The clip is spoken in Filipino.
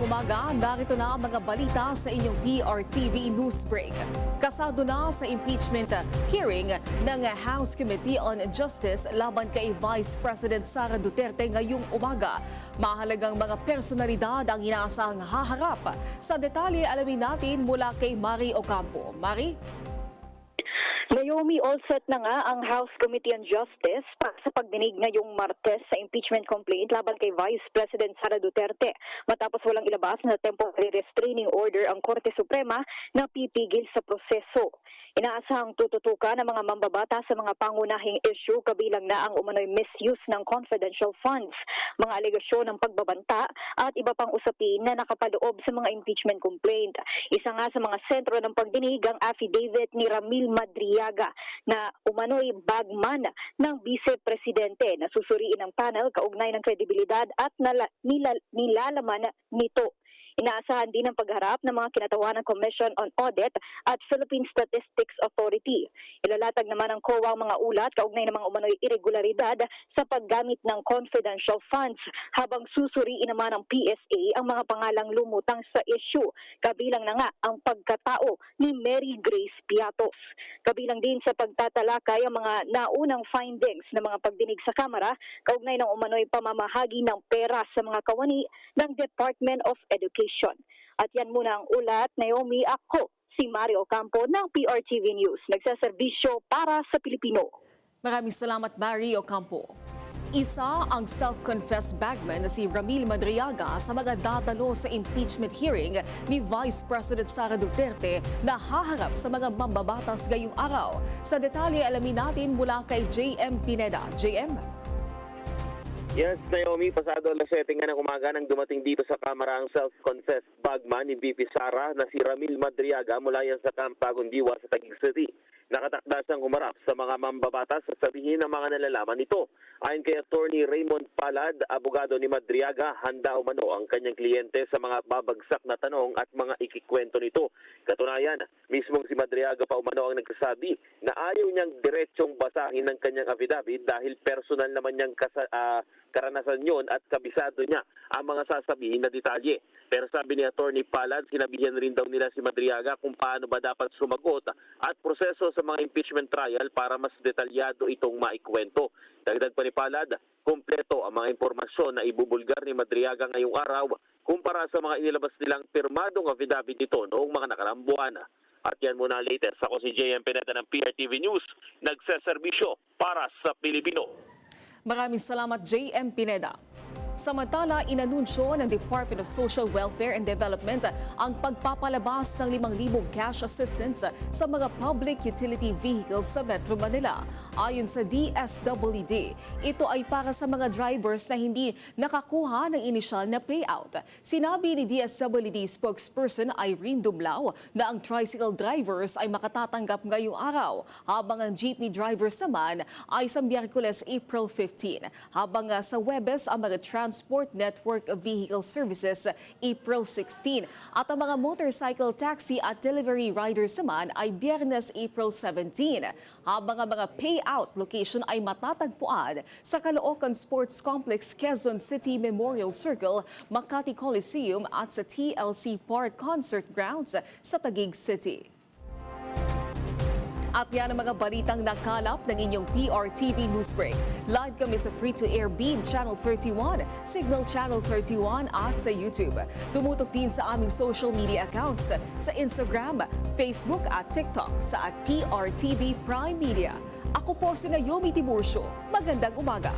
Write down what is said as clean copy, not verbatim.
umaga, narito na ang mga balita sa inyong PRTV News Break. Kasado na sa impeachment hearing ng House Committee on Justice laban kay Vice President Sara Duterte ngayong umaga. Mahalagang mga personalidad ang inaasahang haharap. Sa detalye, alamin natin mula kay Mari Ocampo. Mari? Naomi, all set na nga ang House Committee on Justice para sa pagdinig ngayong Martes sa impeachment complaint laban kay Vice President Sara Duterte matapos walang ilabas na temporary restraining order ang Korte Suprema na pipigil sa proseso. Inaasahang tututukan ng mga mambabata sa mga pangunahing issue kabilang na ang umano'y misuse ng confidential funds, mga alegasyon ng pagbabanta at iba pang usapin na nakapaloob sa mga impeachment complaint. Isa nga sa mga sentro ng pagdinig ang affidavit ni Ramil Madriaga na umano'y bagman ng Vice Presidente na susuriin ng panel kaugnay ng kredibilidad at nilalaman nito. Inaasahan din ang pagharap ng mga kinatawa ng Commission on Audit at Philippine Statistics Authority. Ilalatag naman ng COA ang mga ulat kaugnay ng mga umano'y irregularidad sa paggamit ng confidential funds habang susuriin naman ng PSA ang mga pangalang lumutang sa issue. Kabilang na nga ang pagkatao ni Mary Grace Piatos. Kabilang din sa pagtatalakay ang mga naunang findings ng mga pagdinig sa Kamara kaugnay ng umano'y pamamahagi ng pera sa mga kawani ng Department of Education. At yan muna ang ulat, Naomi. Ako, si Mario Ocampo ng PRTV News. Nagsaserbisyo para sa Pilipino. Maraming salamat, Mari Ocampo. Isa ang self-confessed bagman na si Ramil Madriaga sa mga dadalo sa impeachment hearing ni Vice President Sara Duterte na haharap sa mga mambabatas ngayong araw. Sa detalye, alamin natin mula kay JM Pineda. JM? Yes, Naomi, pasado alas 7 nga ng umaga nang dumating dito sa Kamara ang self-confessed bagman ni VP Sara na si Ramil Madriaga mula yan sa Camp Bagong Diwa sa Taguig City. Nakatakda siyang humarap sa mga mambabatas at sabihin ng mga nalalaman nito. Ayon kay Attorney Raymond Palad, abogado ni Madriaga, handa umano ang kanyang kliyente sa mga babagsak na tanong at mga ikikwento nito. Katunayan, mismong si Madriaga pa umano ang nagsasabi na ayaw niyang diretsyong basahin ng kanyang affidavit dahil personal naman niyang karanasan yon at kabisado niya ang mga sasabihin na detalye. Pero sabi ni Attorney Palad, sinabihan rin daw nila si Madriaga kung paano ba dapat sumagot at proseso sa mga impeachment trial para mas detalyado itong maikwento. Dagdag pa ni Palad, kumpleto ang mga impormasyon na ibubulgar ni Madriaga ngayong araw kumpara sa mga inilabas nilang pirmadong affidavit nito noong mga nakaraang buwan. At yan muna ang latest. Ako si JM Pineda ng PRTV News, nagseserbisyo para sa Pilipino. Maraming salamat, JM Pineda. Samantala, inanunsyo ng Department of Social Welfare and Development ang pagpapalabas ng 5,000 cash assistance sa mga public utility vehicles sa Metro Manila. Ayon sa DSWD, ito ay para sa mga drivers na hindi nakakuha ng inisyal na payout. Sinabi ni DSWD spokesperson Irene Dumlao na ang tricycle drivers ay makatatanggap ngayong araw, habang ang jeepney drivers naman ay sa Miyerkules, April 15, habang sa Huwebes ang mga Transport Network Vehicle Services April 16 at ang mga motorcycle taxi at delivery riders naman ay Biyernes, April 17, habang ang mga payout location ay matatagpuan sa Caloocan Sports Complex, Quezon City Memorial Circle, Makati Coliseum at sa TLC Park Concert Grounds sa Taguig City. At yan ang mga balitang nakalap ng inyong PRTV Newsbreak. Live kami sa free-to-air Beam Channel 31, Signal Channel 31 at sa YouTube. Tumutok din sa aming social media accounts sa Instagram, Facebook at TikTok sa @PRTV Prime Media. Ako po si Naomi Tiburcio. Magandang umaga.